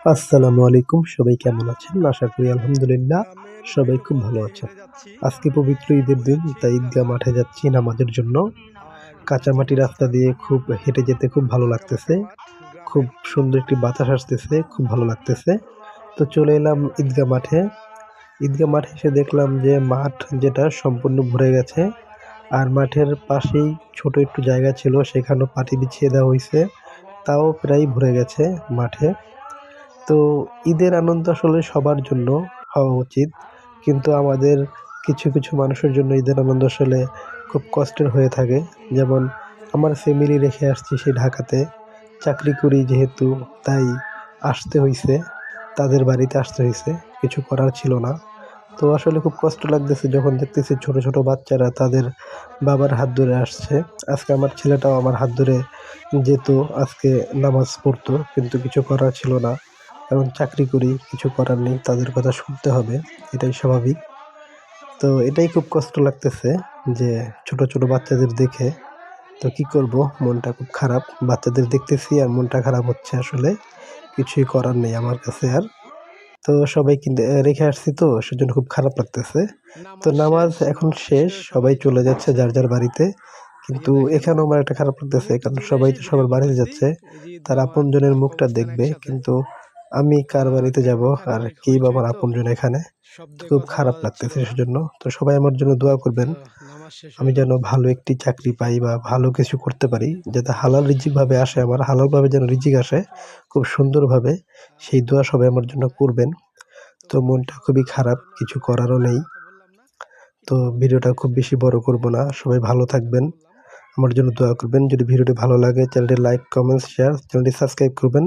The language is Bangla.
আসসালামু আলাইকুম। সবাই কেমন আছেন? আশা করি আলহামদুলিল্লাহ সবাই খুব ভালো আছেন। আজকে পবিত্র ঈদের দিন, তাই ঈদগাহ মাঠে যাচ্ছি নামাজের জন্য। কাঁচামাটি রাস্তা দিয়ে খুব হেঁটে যেতে খুব ভালো লাগতেছে। খুব সুন্দর একটি বাতাস আসতেছে, খুব ভালো লাগতেছে। তো চলে এলাম ঈদগাহ মাঠে। ঈদগাহ মাঠে এসে দেখলাম যে মাঠ যেটা সম্পূর্ণ ভরে গেছে। আর মাঠের পাশেই ছোট একটু জায়গা ছিল, সেখানেও পাটি বিছিয়ে দেওয়া হইছে। তাও প্রায় ভরে গেছে মাঠে। তো ঈদের আনন্দ আসলে সবার জন্য হওয়া উচিত। কিন্তু আমাদের কিছু মানুষের জন্য ঈদের আনন্দ আসলে খুব কষ্টের হয়ে থাকে। যেমন আমার ফ্যামিলি রেখে আসছি সেই ঢাকাতে। চাকরি করি যেহেতু, তাই আসতে হইছে। তাদের বাড়িতে আসতে হইছে। কিছু করার ছিল না। তো আসলে খুব কষ্ট লাগতেছে যখন দেখতেছি ছোট বাচ্চারা তাদের বাবার হাত ধরে আসছে। আজকে আমার ছেলেটাও আমার হাত ধরে যেত, আজকে নামাজ পড়তো। কিন্তু কিছু করার ছিল না। কারণ চাকরি করি, কিছু করার নেই। তাদের কথা শুনতে হবে। এটাই স্বাভাবিক। তো এটাই খুব কষ্ট লাগতেছে যে ছোট বাচ্চাদের দেখে। তো কি করব? মনটা খুব খারাপ। বাচ্চাদের দেখতেছি আর মনটা খারাপ হচ্ছে আসলে। কিছুই করার নেই আমার কাছে আর। তো সবাইকে রেখে আসছি, তো সেজন্য খুব খারাপ লাগতেছে। তো নামাজ এখন শেষ। সবাই চলে যাচ্ছে যার বাড়িতে। কিন্তু এখানেও আমার একটা খারাপ লাগতেছে। কারণ সবাই তো সবার বাড়িতে যাচ্ছে। তার আপনজনের মুখটা দেখবে। কিন্তু আমি কার বাড়িতে যাব? আর কেই বা আমার আপনজন এখানে? তো খুব খারাপ লাগতেছে সেজন্য। তো সবাই আমার জন্য দোয়া করবেন। আমি যেন ভালো একটি চাকরি পাই বা ভালো কিছু করতে পারি। যাতে হালাল রিজিক ভাবে আসে আমার। হালালভাবে যেন রিজিক আসে খুব সুন্দরভাবে। সেই দোয়া সবাই আমার জন্য করবেন। তো মনটা খুবই খারাপ। কিছু করারও নেই। তো ভিডিওটা খুব বেশি বড় করব না। সবাই ভালো থাকবেন। আমার জন্য দোয়া করবেন। যদি ভিডিওটি ভালো লাগে চ্যানেলটি লাইক, কমেন্টস, শেয়ার, চ্যানেলটি সাবস্ক্রাইব করবেন।